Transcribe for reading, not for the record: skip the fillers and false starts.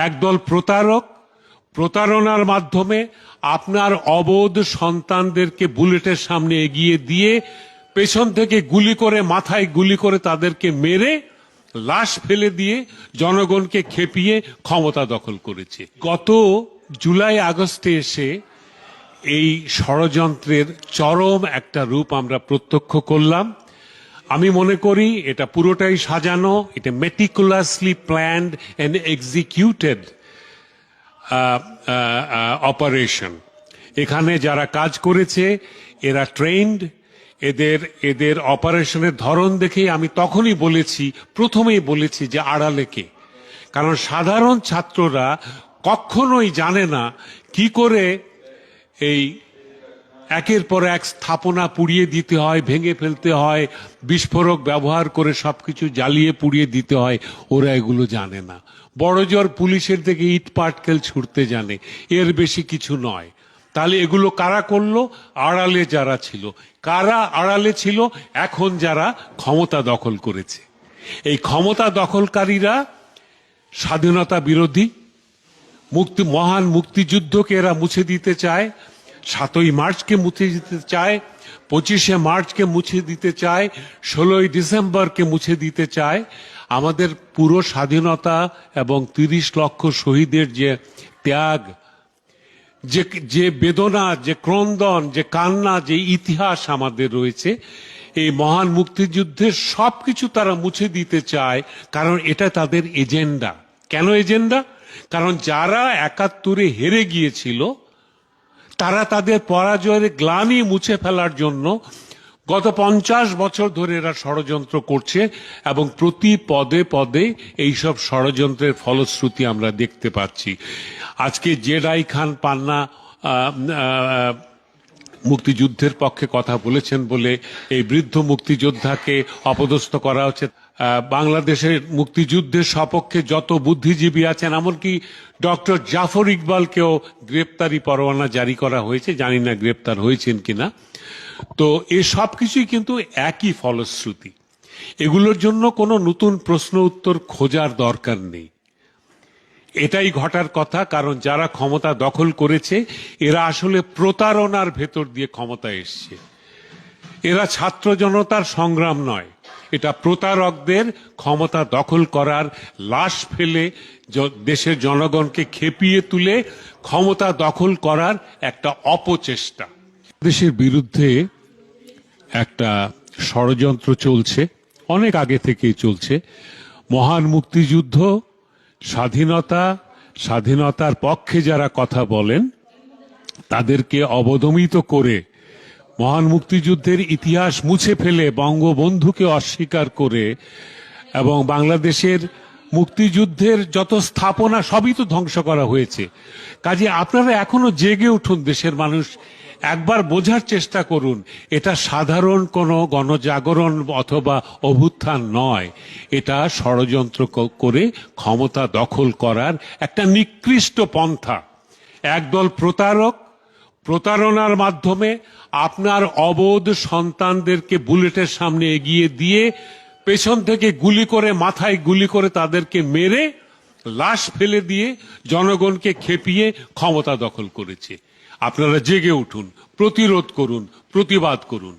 একদল প্রতারক প্রতারণার মাধ্যমে আপনার অবোধ সন্তানদেরকে বুলেটের সামনে এগিয়ে দিয়ে পেছন থেকে গুলি করে মাথায় গুলি করে তাদেরকে মেরে লাশ ফেলে দিয়ে জনগণকে খেপিয়ে ক্ষমতা দখল করেছে। গত জুলাই আগস্টে এসে এই ষড়যন্ত্রের চরম একটা রূপ আমরা প্রত্যক্ষ করলাম। আমি মনে করি এটা পুরোটাই সাজানো, এটা meticulously planned and executed operation. এখানে যারা কাজ করেছে এরা ট্রেন্ড, এদের অপারেশনের ধরন দেখে আমি তখনই বলেছি, প্রথমেই বলেছি যে আড়ালে কে। কারণ সাধারণ ছাত্ররা কখনোই জানে না কি করে এই একের পর এক স্থাপনা পুড়িয়ে দিতে হয়, ভেঙে ফেলতে হয়, বিস্ফোরক ব্যবহার করে সবকিছু জ্বালিয়ে পুড়িয়ে দিতে হয়, ওরা এগুলো জানে না। বড়জোর পুলিশের দিকে ইট পাটকেল ছুটতে জানে, এর বেশি কিছু নয়। তাহলে এগুলো কারা করলো? আড়ালে যারা ছিল। কারা আড়ালে ছিল? এখন যারা ক্ষমতা দখল করেছে। এই ক্ষমতা দখলকারীরা স্বাধীনতা বিরোধী, মহান মুক্তিযুদ্ধকে এরা মুছে দিতে চায়, 7ই মার্চকে মুছে দিতে চায়, 25শে মার্চকে মুছে দিতে চায়, 16ই ডিসেম্বরকে মুছে দিতে চায়। আমাদের পুরো স্বাধীনতা এবং 30 লক্ষ শহীদের যে ত্যাগ, যে বেদনা, যে ক্রন্দন, যে কান্না, যে ইতিহাস আমাদের রয়েছে, এই মহান মুক্তিযুদ্ধের সবকিছু তারা মুছে দিতে চায়। কারণ এটা তাদের এজেন্ডা। কেন এজেন্ডা? কারণ যারা 71-এ হেরে গিয়েছিল তারা তাদের পরাজয়ের গ্লানি মুছে ফেলার জন্য গত 50 বছর ধরে এরা ষড়যন্ত্র করছে, এবং প্রতি পদে পদে এইসব ষড়যন্ত্রের ফলশ্রুতি আমরা দেখতে পাচ্ছি। আজকে জেডাই খান পান্না মুক্তিযুদ্ধের পক্ষে কথা বলেছেন বলে এই বৃদ্ধ মুক্তিযোদ্ধাকে অপদস্থ করা হচ্ছে। বাংলাদেশের মুক্তিযুদ্ধের সপক্ষে যত বুদ্ধিজীবী আছেন, এমনকি ডক্টর জাফর ইকবালকেও গ্রেপ্তারি পরোয়ানা জারি করা হয়েছে, জানি না গ্রেপ্তার হয়েছেন কিনা। তো এই সব কিছুই কিন্তু একই ফলশ্রুতি। এগুলোর জন্য কোনো নতুন প্রশ্ন উত্তর খোঁজার দরকার নেই। এটাই ঘটার কথা। কারণ যারা ক্ষমতা দখল করেছে এরা আসলে প্রতারণার ভেতর দিয়ে ক্ষমতা এসছে। এরা ছাত্র জনতার সংগ্রাম নয়, এটা প্রতারকদের ক্ষমতা দখল করার, লাশ ফেলে দেশের জনগণকে খেপিয়ে তুলে ক্ষমতা দখল করার একটা অপচেষ্টা। দেশের বিরুদ্ধে একটা ষড়যন্ত্র চলছে, অনেক আগে থেকেই চলছে। মহান মুক্তিযুদ্ধ, স্বাধীনতার পক্ষে যারা কথা বলেন তাদেরকে অবদমিত করে, মহান মুক্তিযুদ্ধের ইতিহাস মুছে ফেলে, বঙ্গবন্ধুকে অস্বীকার করে, এবং বাংলাদেশের মুক্তিযুদ্ধের যত স্থাপনা সবই তো ধ্বংস করা হয়েছে। কাজে আপনারা এখনো জেগে উঠুন দেশের মানুষ, একবার বোঝার চেষ্টা করুন, এটা সাধারণ কোনো গণজাগরণ অথবা অভ্যুত্থান নয়। এটা ষড়যন্ত্র করে ক্ষমতা দখল করার একটা নিকৃষ্ট পন্থা। একদল প্রতারক প্রতারণার মাধ্যমে আপনার অবোধ সন্তানদেরকে বুলেটের সামনে এগিয়ে দিয়ে পেছন থেকে গুলি করে মাথায় গুলি করে তাদেরকে মেরে লাশ ফেলে দিয়ে জনগণকে খেপিয়ে ক্ষমতা দখল করেছে। আপনারা জেগে উঠুন, প্রতিরোধ করুন, প্রতিবাদ করুন।